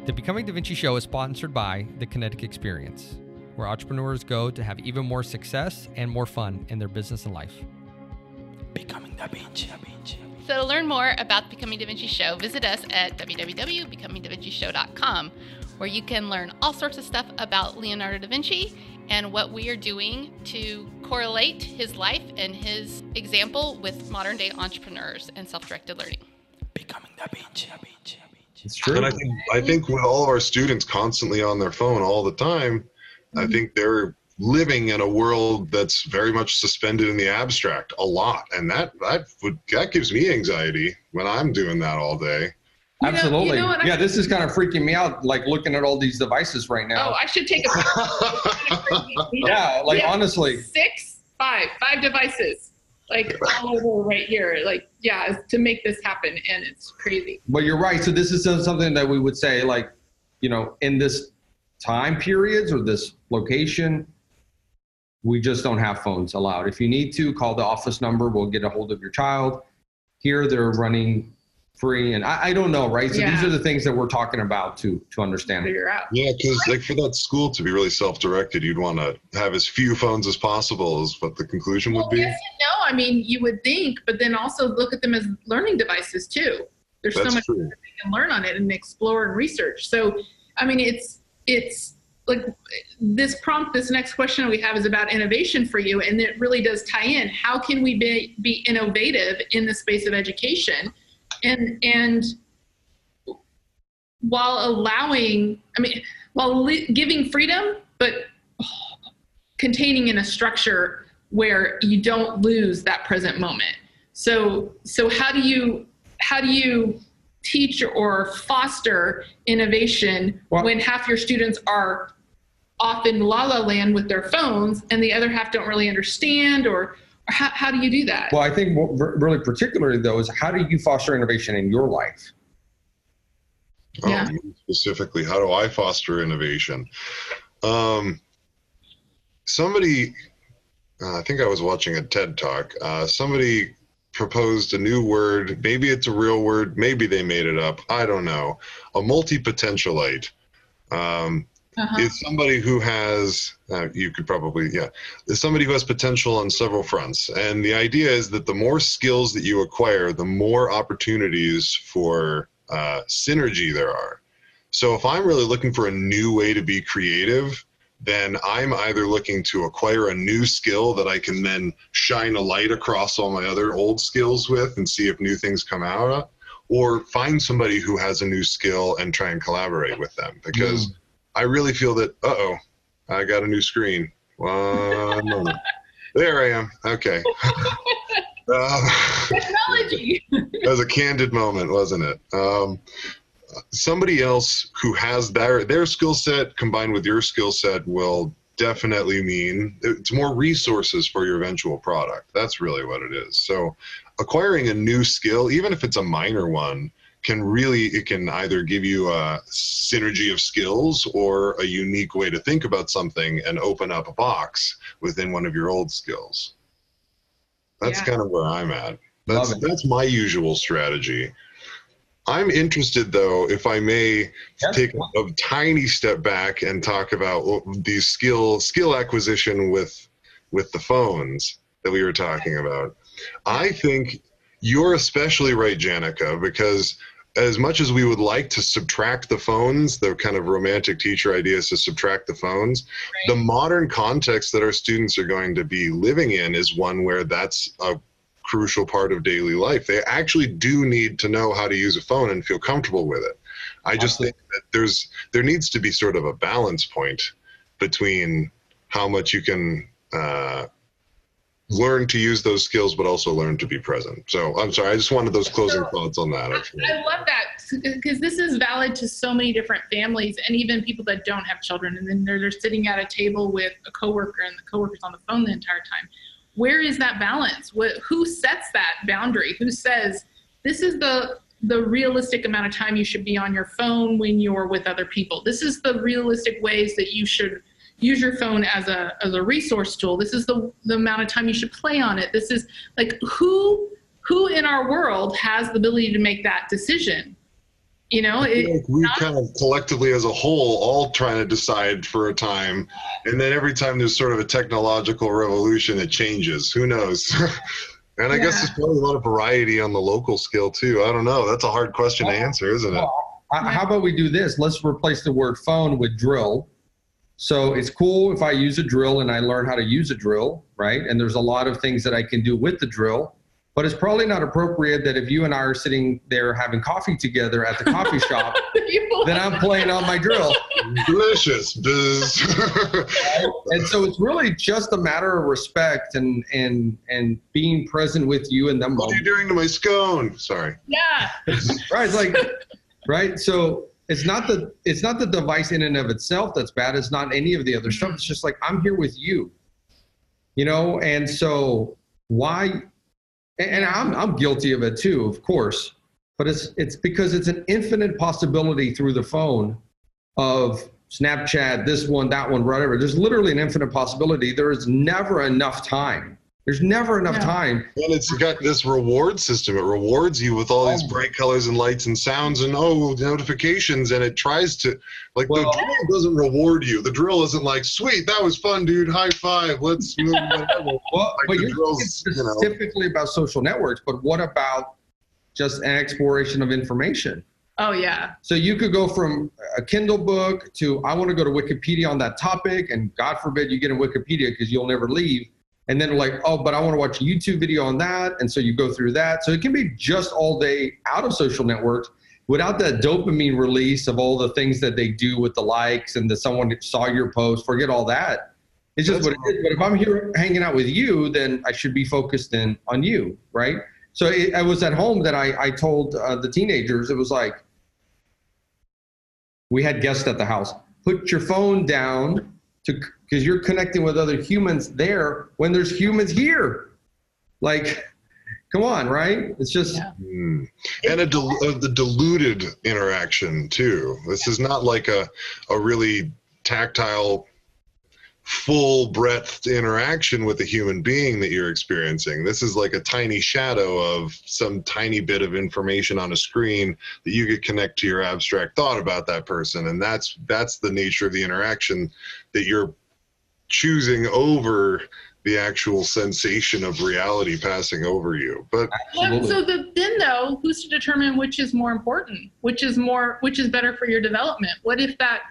The Becoming Da Vinci Show is sponsored by the Kinetic Experience, where entrepreneurs go to have even more success and more fun in their business and life. Becoming Da Vinci. So to learn more about the Becoming Da Vinci Show, visit us at www.becomingdavinchishow.com, where you can learn all sorts of stuff about Leonardo da Vinci and what we are doing to correlate his life and his example with modern day entrepreneurs and self-directed learning. Becoming Da Vinci. It's true. And I think with all of our students constantly on their phone all the time, I think they're living in a world that's very much suspended in the abstract a lot. And that gives me anxiety when I'm doing that all day. Absolutely. Yeah, this is kind of freaking me out, like looking at all these devices right now. Oh, I should take a picture. Yeah, like honestly. Five devices. Like all over right here, like, yeah, to make this happen, and it's crazy. But you're right. So this is something that we would say, like, you know, in this time periods or this location, we just don't have phones allowed. If you need to, call the office number. We'll get a hold of your child. Here, they're running free, and I don't know, right? So these are the things that we're talking about to understand. Figure out. Yeah, because like for that school to be really self-directed, you'd want to have as few phones as possible is what the conclusion would be. Yes and no. I mean, you would think, but then also look at them as learning devices too. There's so much that they can learn on it and explore and research. So, I mean, it's like this prompt, this next question we have is about innovation for you, and it really does tie in. How can we be innovative in the space of education? And while allowing, while giving freedom, but containing in a structure where you don't lose that present moment. So how do you teach or foster innovation when half your students are off in la la land with their phones and the other half don't really understand, or how do you do that? Well, I think what really particularly though is how do you foster innovation in your life? Specifically, how do I foster innovation? Somebody, I think I was watching a TED Talk, somebody proposed a new word. Maybe it's a real word. Maybe they made it up. I don't know. A multi-potentialite. Is somebody who has, is somebody who has potential on several fronts. And the idea is that the more skills that you acquire, the more opportunities for synergy there are. So if I'm really looking for a new way to be creative, then I'm either looking to acquire a new skill that I can then shine a light across all my other old skills with and see if new things come out of, or find somebody who has a new skill and try and collaborate with them. Because I really feel that, I got a new screen. 1 moment. There I am. Okay. Technology. That was a candid moment, wasn't it? Somebody else who has their skill set combined with your skill set will definitely mean it's more resources for your eventual product. That's really what it is. So acquiring a new skill, even if it's a minor one, it can either give you a synergy of skills or a unique way to think about something and open up a box within one of your old skills. That's kind of where I'm at. That's my usual strategy. I'm interested, though, if I may take a tiny step back and talk about these skill acquisition with the phones that we were talking about. I think you're especially right, Janica, because as much as we would like to subtract the phones, the kind of romantic teacher idea is to subtract the phones, the modern context that our students are going to be living in is one where that's a crucial part of daily life. They actually do need to know how to use a phone and feel comfortable with it. I just think that there needs to be sort of a balance point between how much you can learn to use those skills, but also learn to be present. So I'm sorry, I just wanted those closing thoughts on that. Actually. I love that, because this is valid to so many different families and even people that don't have children. And then they're sitting at a table with a coworker and the coworker's on the phone the entire time. Where is that balance? Who sets that boundary? Who says this is the realistic amount of time you should be on your phone when you're with other people? This is the realistic ways that you should use your phone as a resource tool. This is the amount of time you should play on it. This is like who in our world has the ability to make that decision? You know, I feel like we kind of collectively as a whole all trying to decide for a time, and then every time there's sort of a technological revolution, it changes. Who knows? And I guess there's probably a lot of variety on the local scale too. I don't know. That's a hard question to answer, isn't it? How about we do this? Let's replace the word phone with drill. So it's cool if I use a drill and I learn how to use a drill, right? And there's a lot of things that I can do with the drill. But it's probably not appropriate that if you and I are sitting there having coffee together at the coffee shop, then I'm playing on my drill. Delicious. And so it's really just a matter of respect and being present with you in the moment. What are you doing to my scone? Sorry. Yeah. Right. It's like, right. So it's not the device in and of itself that's bad. It's not any of the other stuff. It's just like, I'm here with you, you know? And so why? And I'm guilty of it too, of course, but it's because it's an infinite possibility through the phone of Snapchat, this one, that one, whatever. There's literally an infinite possibility. There is never enough time. There's never enough time. And it's got this reward system. It rewards you with all these bright colors and lights and sounds and notifications, and it tries to, like, the drill doesn't reward you. The drill isn't like, sweet, that was fun, dude, high five, let's move. Well, but you're talking specifically about social networks, but what about just an exploration of information? Oh, yeah. So you could go from a Kindle book to, I want to go to Wikipedia on that topic, and God forbid you get in Wikipedia because you'll never leave. And then like, oh, but I want to watch a YouTube video on that. And so you go through that. So it can be just all day out of social networks without that dopamine release of all the things that they do with the likes and that someone saw your post. Forget all that. It's just what it is. But if I'm here hanging out with you, then I should be focused on you, right? So I was at home that I told the teenagers, it was like, we had guests at the house. Put your phone down because you're connecting with other humans there when there's humans here. Like, come on, right? It's just. Yeah. And the diluted interaction too. This is not like a really tactile, full breadth interaction with a human being that you're experiencing. This is like a tiny shadow of some tiny bit of information on a screen that you could connect to your abstract thought about that person. And that's the nature of the interaction that you're choosing over the actual sensation of reality passing over you. But then though, who's to determine which is more important, which is better for your development? What if that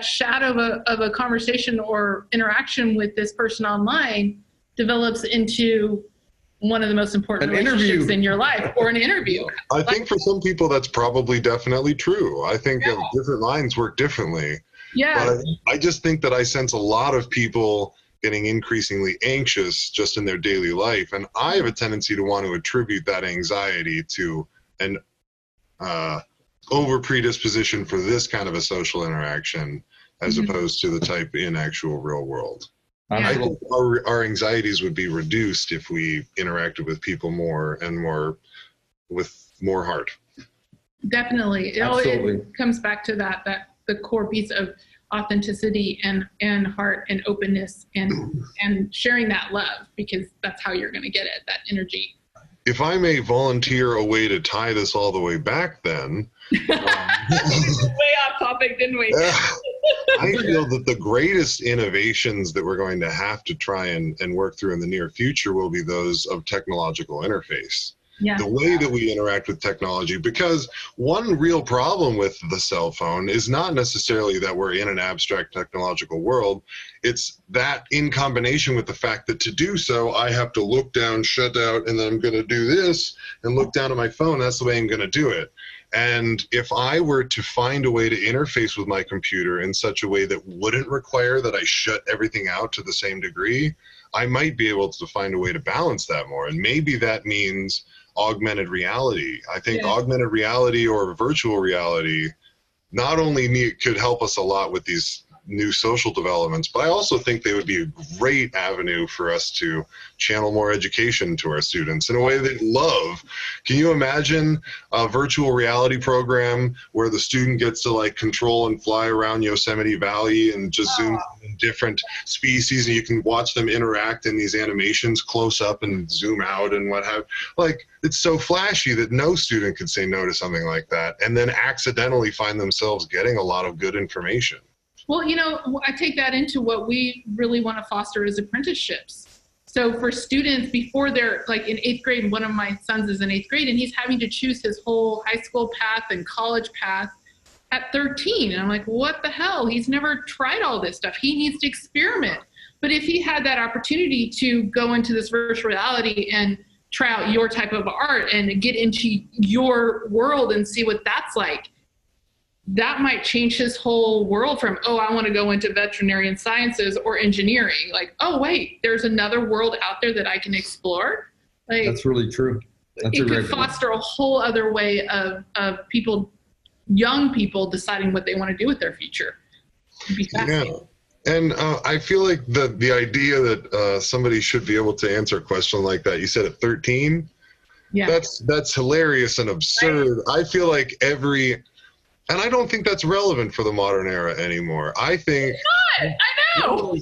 shadow of a conversation or interaction with this person online develops into one of the most important relationships in your life, or an interview? I think for some people that's probably definitely true. I think different minds work differently. Yeah. But I just think that I sense a lot of people getting increasingly anxious just in their daily life. And I have a tendency to want to attribute that anxiety to an over predisposition for this kind of a social interaction as opposed to the type in actual real world. I think our anxieties would be reduced if we interacted with people more and more with more heart. Definitely. It comes back to that the core piece of authenticity and heart and openness and sharing that love, because that's how you're going to get it, that energy. If I may volunteer a way to tie this all the way back then. Way off topic, didn't we? I feel that the greatest innovations that we're going to have to try and work through in the near future will be those of technological interface. Yeah. The way that we interact with technology, because one real problem with the cell phone is not necessarily that we're in an abstract technological world. It's that in combination with the fact that to do so, I have to look down, shut out, and then I'm going to do this and look down at my phone. That's the way I'm going to do it. And if I were to find a way to interface with my computer in such a way that wouldn't require that I shut everything out to the same degree, I might be able to find a way to balance that more. And maybe that means augmented reality. I think augmented reality or virtual reality not only could help us a lot with these new social developments, but I also think they would be a great avenue for us to channel more education to our students in a way they love. Can you imagine a virtual reality program where the student gets to like control and fly around Yosemite Valley and just zoom in different species, and you can watch them interact in these animations close up and zoom out and what have, like, it's so flashy that no student could say no to something like that and then accidentally find themselves getting a lot of good information. Well, you know, I take that into what we really want to foster as apprenticeships. So for students before they're like in 8th grade, one of my sons is in 8th grade and he's having to choose his whole high school path and college path at 13. And I'm like, what the hell? He's never tried all this stuff. He needs to experiment. But if he had that opportunity to go into this virtual reality and try out your type of art and get into your world and see what that's like, that might change his whole world from, oh, I want to go into veterinarian sciences or engineering. Like, oh, wait, there's another world out there that I can explore. Like, That's really true. That's it could foster a whole other way of people, young people, deciding what they want to do with their future. It'd be fascinating. Yeah. And I feel like the idea that somebody should be able to answer a question like that, you said at 13, Yeah. that's hilarious and absurd. Right. I feel like and I don't think that's relevant for the modern era anymore. I think it's not. I know.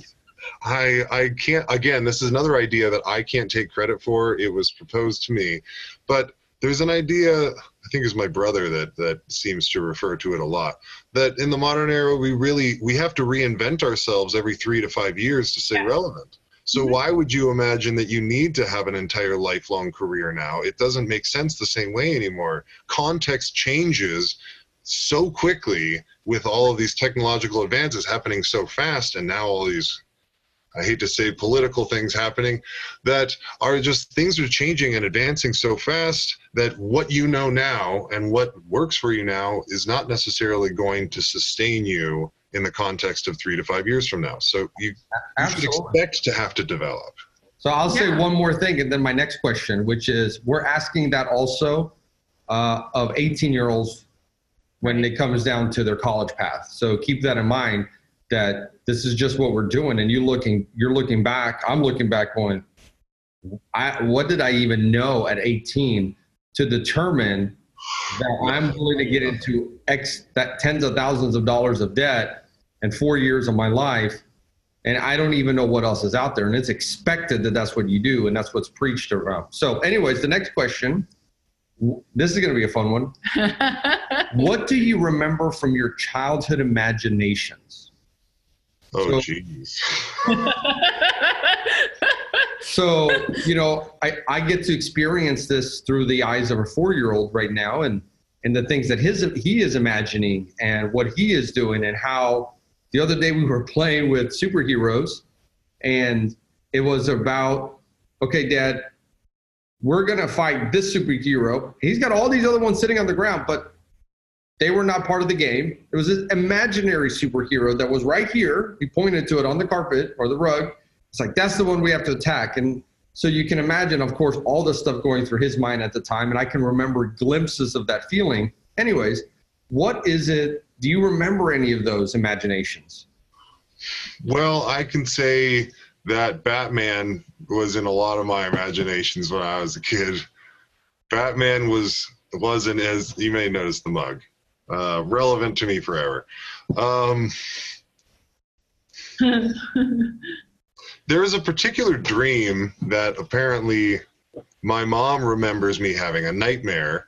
I can't, again, this is another idea that I can't take credit for. It was proposed to me, but there's an idea, I think it's my brother that seems to refer to it a lot, that in the modern era, we have to reinvent ourselves every 3 to 5 years to stay relevant. So why would you imagine that you need to have an entire lifelong career now? It doesn't make sense the same way anymore. Context changes so quickly with all of these technological advances happening so fast, and now all these, I hate to say, political things happening that are just, things are changing and advancing so fast that what you know now and what works for you now is not necessarily going to sustain you in the context of 3 to 5 years from now. So you should expect to have to develop. So I'll say one more thing and then my next question, which is, we're asking that also of 18-year-olds when it comes down to their college path. So keep that in mind, that this is just what we're doing. And you're looking back, I'm looking back going, what did I even know at 18 to determine that I'm willing to get into tens of thousands of dollars of debt in 4 years of my life, and I don't even know what else is out there. And it's expected that that's what you do, and that's what's preached around. So anyways, the next question, this is going to be a fun one. What do you remember from your childhood imaginations? Oh, geez. So, you know, I get to experience this through the eyes of a 4-year-old right now, and the things that he is imagining and what he is doing, and how the other day we were playing with superheroes, and it was about, okay, Dad, we're going to fight this superhero. He's got all these other ones sitting on the ground, but they were not part of the game. It was this imaginary superhero that was right here. He pointed to it on the carpet or the rug. It's like, that's the one we have to attack. And so you can imagine, of course, all the stuff going through his mind at the time. And I can remember glimpses of that feeling. Anyways, what is it? Do you remember any of those imaginations? Well, I can say that Batman was in a lot of my imaginations when I was a kid. Batman wasn't, as you may notice the mug, relevant to me forever. There is a particular dream that apparently my mom remembers me having, a nightmare,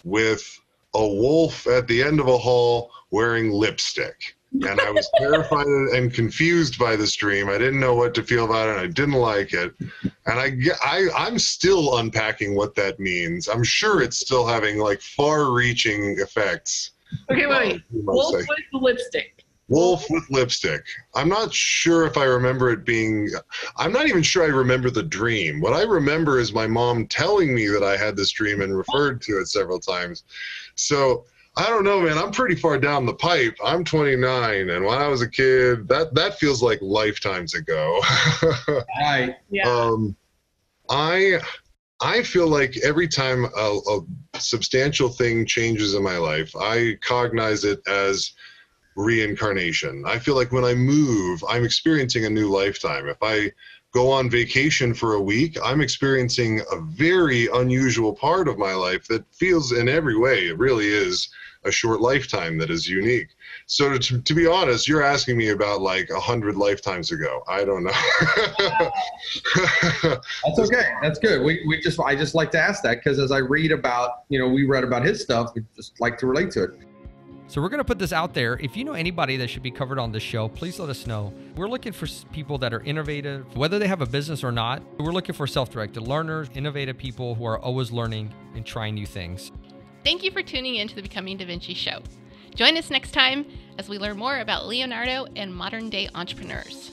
with a wolf at the end of a hall wearing lipstick. And I was terrified and confused by this dream. I didn't know what to feel about it, and I didn't like it. And I'm still unpacking what that means. I'm sure it's still having like far-reaching effects. Okay, wait. Wolf with the lipstick. Wolf with lipstick. I'm not sure if I remember it being, I'm not even sure I remember the dream. What I remember is my mom telling me that I had this dream and referred to it several times. So I don't know, man. I'm pretty far down the pipe. I'm 29, and when I was a kid, that feels like lifetimes ago. Right. Yeah. I feel like every time a substantial thing changes in my life, I cognize it as reincarnation. I feel like when I move, I'm experiencing a new lifetime. If I go on vacation for a week, I'm experiencing a very unusual part of my life that feels in every way, it really is a short lifetime that is unique. So to be honest, you're asking me about like 100 lifetimes ago. I don't know. That's okay. That's good. I just like to ask that because as I read about, we read about his stuff, we just like to relate to it. So we're going to put this out there. If you know anybody that should be covered on this show, please let us know. We're looking for people that are innovative, whether they have a business or not. We're looking for self-directed learners, innovative people who are always learning and trying new things. Thank you for tuning in to the Becoming Da Vinci show. Join us next time as we learn more about Leonardo and modern-day entrepreneurs.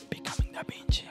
Becoming Da Vinci.